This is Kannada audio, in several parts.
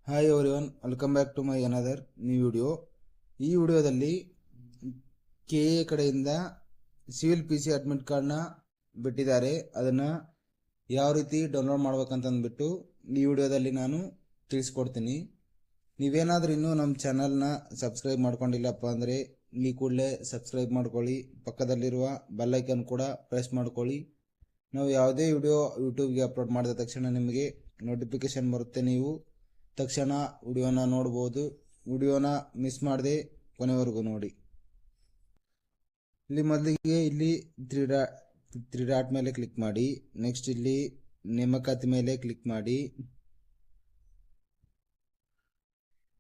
Hi everyone, welcome back to my another new video. ಈ ವಿಡಿಯೋದಲ್ಲಿ ಕೆ ಎ ಕಡೆಯಿಂದ ಸಿವಿಲ್ ಪಿ ಸಿ ಅಡ್ಮಿಟ್ ಕಾರ್ಡ್ನ ಬಿಟ್ಟಿದ್ದಾರೆ. ಅದನ್ನು ಯಾವ ರೀತಿ ಡೌನ್ಲೋಡ್ ಮಾಡ್ಬೇಕಂತಂದ್ಬಿಟ್ಟು ಈ ವಿಡಿಯೋದಲ್ಲಿ ನಾನು ತಿಳಿಸ್ಕೊಡ್ತೀನಿ. ನೀವೇನಾದರೂ ಇನ್ನೂ ನಮ್ಮ ಚಾನಲ್ನ ಸಬ್ಸ್ಕ್ರೈಬ್ ಮಾಡ್ಕೊಂಡಿಲ್ಲಪ್ಪ ಅಂದರೆ ಈ ಕೂಡಲೇ ಸಬ್ಸ್ಕ್ರೈಬ್ ಮಾಡ್ಕೊಳ್ಳಿ. ಪಕ್ಕದಲ್ಲಿರುವ ಬೆಲ್ಲೈಕನ್ ಕೂಡ ಪ್ರೆಸ್ ಮಾಡ್ಕೊಳ್ಳಿ. ನಾವು ಯಾವುದೇ ವಿಡಿಯೋ ಯೂಟ್ಯೂಬ್ಗೆ ಅಪ್ಲೋಡ್ ಮಾಡಿದ ತಕ್ಷಣ ನಿಮಗೆ ನೋಟಿಫಿಕೇಶನ್ ಬರುತ್ತೆ. ನೀವು ತಕ್ಷಣ ವಿಡಿಯೋನ ನೋಡ್ಬೋದು. ವಿಡಿಯೋನ ಮಿಸ್ ಮಾಡದೆ ಕೊನೆವರೆಗೂ ನೋಡಿ. ಇಲ್ಲಿ ಮೊದಲಿಗೆ ಇಲ್ಲಿ ತ್ರೀ ಡಾಟ್ ಮೇಲೆ ಕ್ಲಿಕ್ ಮಾಡಿ. ನೆಕ್ಸ್ಟ್ ಇಲ್ಲಿ ನೇಮಕಾತಿ ಮೇಲೆ ಕ್ಲಿಕ್ ಮಾಡಿ.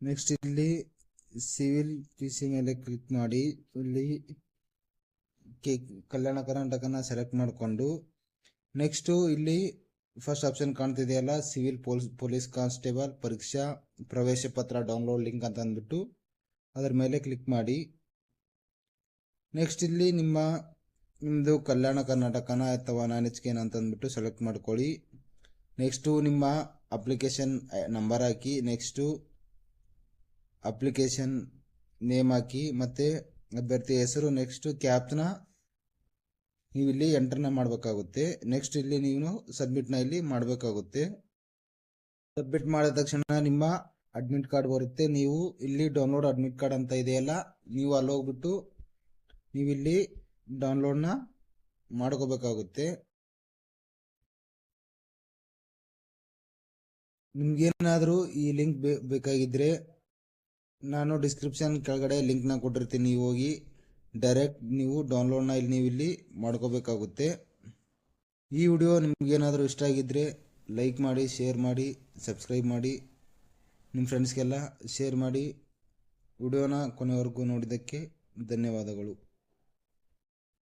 ನೆಕ್ಸ್ಟ್ ಇಲ್ಲಿ ಸಿವಿಲ್ ಪಿ ಸಿ ಮೇಲೆ ಕ್ಲಿಕ್ ಮಾಡಿ. ಇಲ್ಲಿ ಕಲ್ಯಾಣ ಕರ್ನಾಟಕನ ಸೆಲೆಕ್ಟ್ ಮಾಡಿಕೊಂಡು ನೆಕ್ಸ್ಟು ಇಲ್ಲಿ ಫಸ್ಟ್ ಆಪ್ಷನ್ ಕಾಣ್ತಿದೆಯಲ್ಲ, ಸಿವಿಲ್ ಪೊಲೀಸ್ ಕಾನ್ಸ್ಟೇಬಲ್ ಪರೀಕ್ಷಾ ಪ್ರವೇಶ ಪತ್ರ ಡೌನ್ಲೋಡ್ ಲಿಂಕ್ ಅಂತ ಅಂದ್ಬಿಟ್ಟು ಅದರ ಮೇಲೆ ಕ್ಲಿಕ್ ಮಾಡಿ. ನೆಕ್ಸ್ಟ್ ಇಲ್ಲಿ ನಿಮ್ಮದು ಕಲ್ಯಾಣ ಕರ್ನಾಟಕನ ಅಥವಾ ನಾನ್-HK ಅಂತ ಅಂದ್ಬಿಟ್ಟು ಸೆಲೆಕ್ಟ್ ಮಾಡ್ಕೊಳ್ಳಿ. ನೆಕ್ಸ್ಟು ನಿಮ್ಮ ಅಪ್ಲಿಕೇಶನ್ ನಂಬರ್ ಹಾಕಿ. ನೆಕ್ಸ್ಟು ಅಪ್ಲಿಕೇಶನ್ ನೇಮ್ ಹಾಕಿ ಮತ್ತು ಅಭ್ಯರ್ಥಿ ಹೆಸರು. ನೆಕ್ಸ್ಟು ಕ್ಯಾಪ್ನ ನೀವು ಇಲ್ಲಿ ಎಂಟರ್ನ ಮಾಡಬೇಕಾಗುತ್ತೆ. ನೆಕ್ಸ್ಟ್ ಇಲ್ಲಿ ನೀವು ಸಬ್ಮಿಟ್ನ ಇಲ್ಲಿ ಮಾಡಬೇಕಾಗುತ್ತೆ. ಸಬ್ಮಿಟ್ ಮಾಡಿದ ತಕ್ಷಣ ನಿಮ್ಮ ಅಡ್ಮಿಟ್ ಕಾರ್ಡ್ ಬರುತ್ತೆ. ನೀವು ಇಲ್ಲಿ ಡೌನ್ಲೋಡ್ ಅಡ್ಮಿಟ್ ಕಾರ್ಡ್ ಅಂತ ಇದೆಯಲ್ಲ, ನೀವು ಅಲ್ಲಿ ಹೋಗ್ಬಿಟ್ಟು ನೀವು ಇಲ್ಲಿ ಡೌನ್ಲೋಡ್ನ ಮಾಡ್ಕೋಬೇಕಾಗುತ್ತೆ. ನಿಮ್ಗೇನಾದರೂ ಈ ಲಿಂಕ್ ಬೇಕಾಗಿದ್ದರೆ ನಾನು ಡಿಸ್ಕ್ರಿಪ್ಷನ್ ಕೆಳಗಡೆ ಲಿಂಕ್ನ ಕೊಟ್ಟಿರ್ತೀನಿ. ನೀವು ಹೋಗಿ ಡೈರೆಕ್ಟ್ ನೀವು ಡೌನ್ಲೋಡ್ನ ನೀವು ಇಲ್ಲಿ ಮಾಡ್ಕೋಬೇಕಾಗುತ್ತೆ. ಈ ವಿಡಿಯೋ ನಿಮಗೇನಾದರೂ ಇಷ್ಟ ಆಗಿದ್ದರೆ ಲೈಕ್ ಮಾಡಿ, ಶೇರ್ ಮಾಡಿ, ಸಬ್ಸ್ಕ್ರೈಬ್ ಮಾಡಿ, ನಿಮ್ಮ ಫ್ರೆಂಡ್ಸ್ಗೆಲ್ಲ ಶೇರ್ ಮಾಡಿ. ವಿಡಿಯೋನ ಕೊನೆವರೆಗೂ ನೋಡಿದ್ದಕ್ಕೆ ಧನ್ಯವಾದಗಳು.